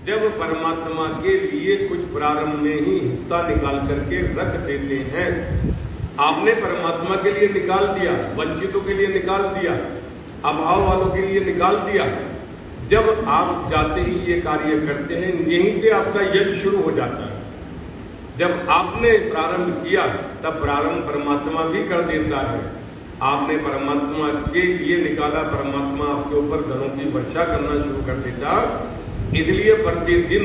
जब परमात्मा के लिए कुछ प्रारंभ में ही हिस्सा निकाल करके रख देते हैं। आपने परमात्मा के लिए निकाल दिया, वंचितों के लिए निकाल दिया, अभाव वालों के लिए निकाल दिया। जब आप जाते ही ये कार्य करते हैं, यहीं से आपका यज्ञ शुरू हो जाता है। जब आपने प्रारंभ किया तब प्रारंभ परमात्मा भी कर देता है। आपने परमात्मा के लिए निकाला, परमात्मा आपके ऊपर धनों की वर्षा करना शुरू कर देता। इसलिए प्रतिदिन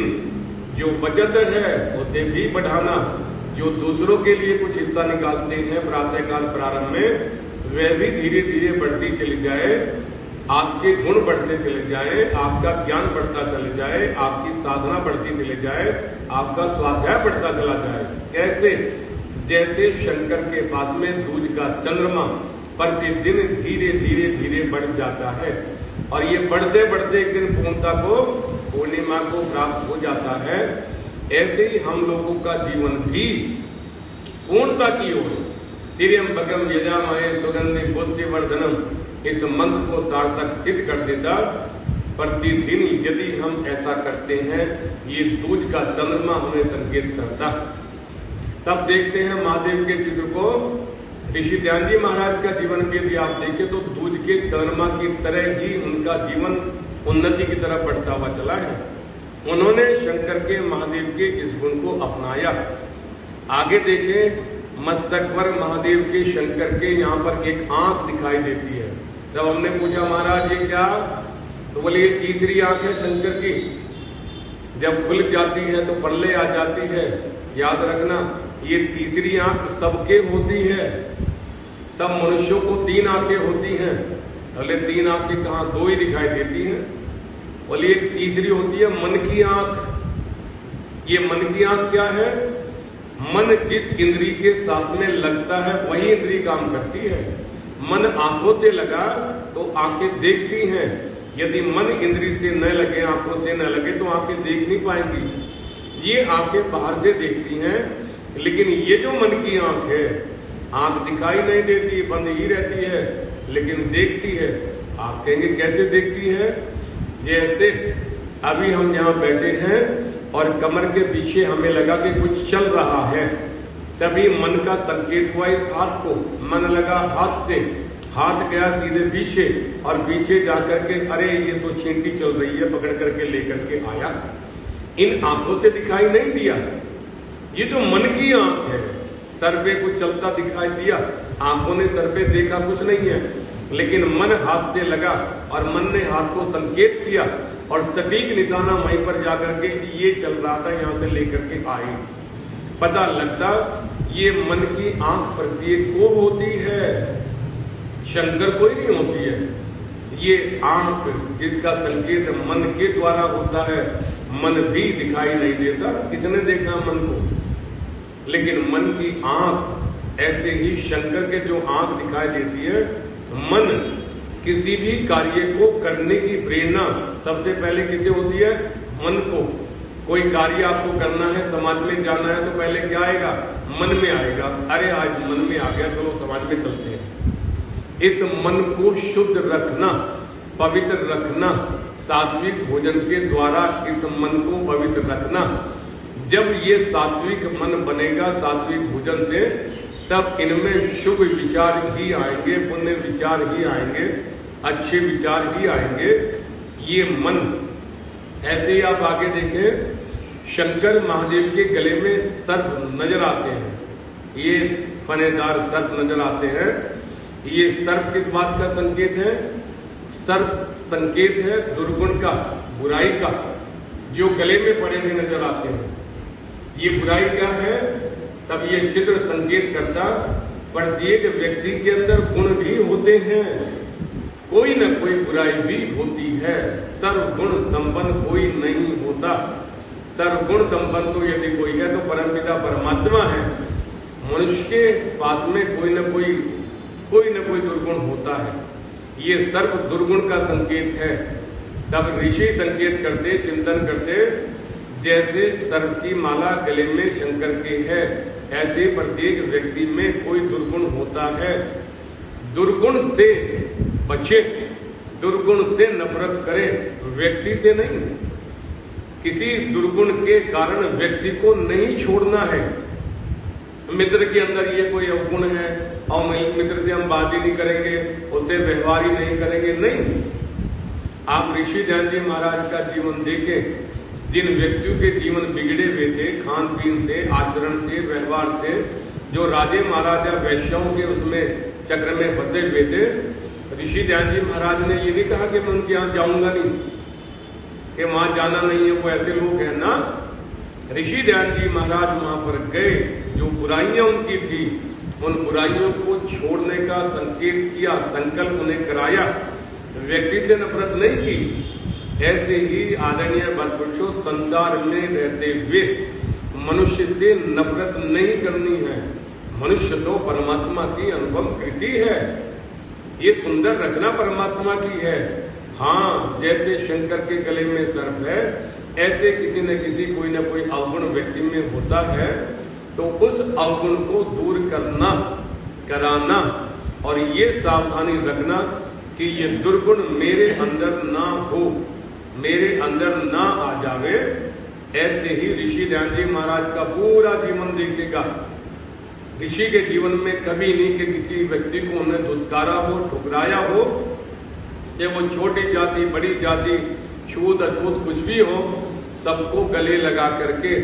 जो बचत है उसे भी बढ़ाना। जो दूसरों के लिए कुछ हिस्सा निकालते हैं प्रातःकाल प्रारंभ में, वह भी धीरे धीरे बढ़ती चली जाए, आपके गुण बढ़ते चले जाए, आपका ज्ञान बढ़ता चले जाए, आपकी साधना बढ़ती चले जाए, आपका स्वाध्याय बढ़ता चला जाए। कैसे? जैसे शंकर के पास में दूज का चंद्रमा प्रतिदिन धीरे धीरे धीरे बढ़ जाता है और ये बढ़ते बढ़ते एक दिन पूर्णिमा को प्राप्त हो जाता है। ऐसे ही हम लोगों का जीवन भी पूर्णता की ओर त्र्यंबकम यजामहे सुगंधि पुष्टिवर्धनम इस मंत्र को सार्थक सिद्ध कर देता। प्रतिदिन यदि हम ऐसा करते हैं, ये दूज का चंद्रमा हमें संकेत करता। तब देखते हैं महादेव के चित्र को। ऋषि ध्यान जी महाराज का जीवन भी यदि आप देखें तो दूज के चंद्रमा की तरह ही उनका जीवन उन्नति की तरफ बढ़ता हुआ चला है। उन्होंने शंकर के महादेव के इस गुण को अपनाया। आगे देखें, मस्तक पर महादेव के शंकर के यहाँ पर एक आंख दिखाई देती है। जब हमने पूछा महाराज ये क्या, तो बोले ये तीसरी आंख है शंकर की। जब खुल जाती है तो पल्ले आ जाती है। याद रखना, ये तीसरी आंख सबके होती है। सब मनुष्यों को 3 आंखें होती हैं। पहले 3 आंखें कहाँ, 2 ही दिखाई देती हैं। बोले एक तीसरी होती है मन की आंख। ये मन की आंख क्या है? मन जिस इंद्री के साथ में लगता है वही इंद्री काम करती है। मन आंखों से लगा तो आंखें देखती हैं। यदि मन इंद्री से न लगे, आंखों से न लगे, तो आंखें देख नहीं पाएंगी। ये आंखें बाहर से देखती हैं, लेकिन ये जो मन की आंख है, आंख दिखाई नहीं देती, बंद ही रहती है, लेकिन देखती है। आप कहेंगे कैसे देखती है? जैसे अभी हम यहाँ बैठे हैं और कमर के पीछे हमें लगा कि कुछ चल रहा है, तभी मन का संकेत हुआ इस हाथ को। मन लगा हाथ से, हाथ गया सीधे पीछे और पीछे जाकर के अरे ये तो चींटी चल रही है, पकड़ करके लेकर के आया। इन आंखों से दिखाई नहीं दिया। ये जो मन की आंख है, सर पे कुछ चलता दिखाई दिया, आंखों ने सर पे देखा कुछ नहीं है, लेकिन मन हाथ से लगा और मन ने हाथ को संकेत किया और सटीक निशाना वहीं पर जाकर के ये चल रहा था, यहाँ से लेकर के आई। पता लगता ये मन की आंख प्रत्येक को होती है, शंकर को ही नहीं होती है। ये आंख जिसका संकेत मन के द्वारा होता है, मन भी दिखाई नहीं देता। किसने देखा मन को? लेकिन मन की आंख, ऐसे ही शंकर के जो आंख दिखाई देती है, मन किसी भी कार्य को करने की प्रेरणा सबसे पहले किसे होती है? मन को। कोई कार्य आपको करना है, समाज में जाना है, तो पहले क्या आएगा? मन में आएगा। अरे आज मन में आ गया, चलो समाज में चलते हैं। इस मन को शुद्ध रखना, पवित्र रखना, सात्विक भोजन के द्वारा इस मन को पवित्र रखना। जब ये सात्विक मन बनेगा सात्विक भोजन से, तब इनमें शुभ विचार ही आएंगे, पुण्य विचार ही आएंगे, अच्छे विचार ही आएंगे। ये मन, ऐसे ही आप आगे देखें, शंकर महादेव के गले में सर्प नजर आते हैं। ये फनेदार सर्प नजर आते हैं। ये सर्प किस बात का संकेत है? सर्प संकेत है दुर्गुण का, बुराई का, जो गले में पड़े हुए नजर आते हैं। ये बुराई क्या है? तब ये चित्र संकेत करता, प्रत्येक व्यक्ति के अंदर गुण भी होते हैं, कोई न कोई बुराई भी होती है। सर्वगुण संपन्न कोई नहीं होता। सर्वगुण संपन्न तो यदि कोई है तो परमपिता परमात्मा है। मनुष्य के पास में कोई न कोई दुर्गुण होता है। ये सर्व दुर्गुण का संकेत है। तब ऋषि संकेत करते, चिंतन करते, जैसे सर्प की माला गले में शंकर के है, ऐसे प्रत्येक व्यक्ति में कोई दुर्गुण होता है। दुर्गुण से बचे, दुर्गुण से नफरत करें, व्यक्ति से नहीं। किसी दुर्गुण के कारण व्यक्ति को नहीं छोड़ना है। मित्र के अंदर ये कोई अवगुण है और मित्र से हम बात ही नहीं करेंगे, उससे व्यवहार ही नहीं करेंगे, नहीं। आप ऋषि ध्यान जी महाराज का जीवन देखें। जिन व्यक्तियों के जीवन बिगड़े हुए थे, खान पीन से, आचरण से, व्यवहार से, जो राजे महाराजा वैश्यों के उसमें चक्र में फंसे हुए थे, ऋषि ध्यान जी महाराज ने ये नहीं कहा कि मैं उनके यहाँ जाऊंगा नहीं, कि वहां जाना नहीं है, वो ऐसे लोग हैं ना। ऋषि ध्यान जी महाराज वहां पर गए, जो बुराइयां उनकी थी उन बुराइयों को छोड़ने का संकेत किया, संकल्प उन्हें कराया, व्यक्ति से नफरत नहीं की। ऐसे ही आदरणीय पुरुषों, संसार में रहते हुए मनुष्य से नफरत नहीं करनी है। मनुष्य तो परमात्मा की अनुपम कृति है, ये सुंदर रचना परमात्मा की है। हाँ, जैसे शंकर के गले में सर्प है, ऐसे किसी न किसी कोई न कोई अवगुण व्यक्ति में होता है, तो उस अवगुण को दूर करना, कराना और ये सावधानी रखना कि ये दुर्गुण मेरे अंदर ना हो, मेरे अंदर ना आ जावे। ऐसे ही ऋषि ध्यान जी महाराज का पूरा जीवन देखिएगा। ऋषि के जीवन में कभी नहीं कि किसी व्यक्ति को उन्हें धुतकारा हो, ठुकराया हो, ये वो छोटी जाति, बड़ी जाति, छूत अछूत कुछ भी हो, सबको गले लगा करके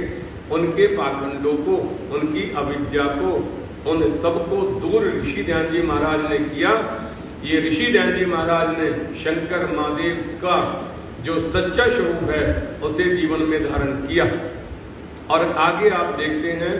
उनके पाखंडों को, उनकी अविद्या को, उन सबको दूर ऋषि ध्यान जी महाराज ने किया। ये ऋषि ध्यान जी महाराज ने शंकर महादेव का जो सच्चा स्वरूप है उसे जीवन में धारण किया। और आगे आप देखते हैं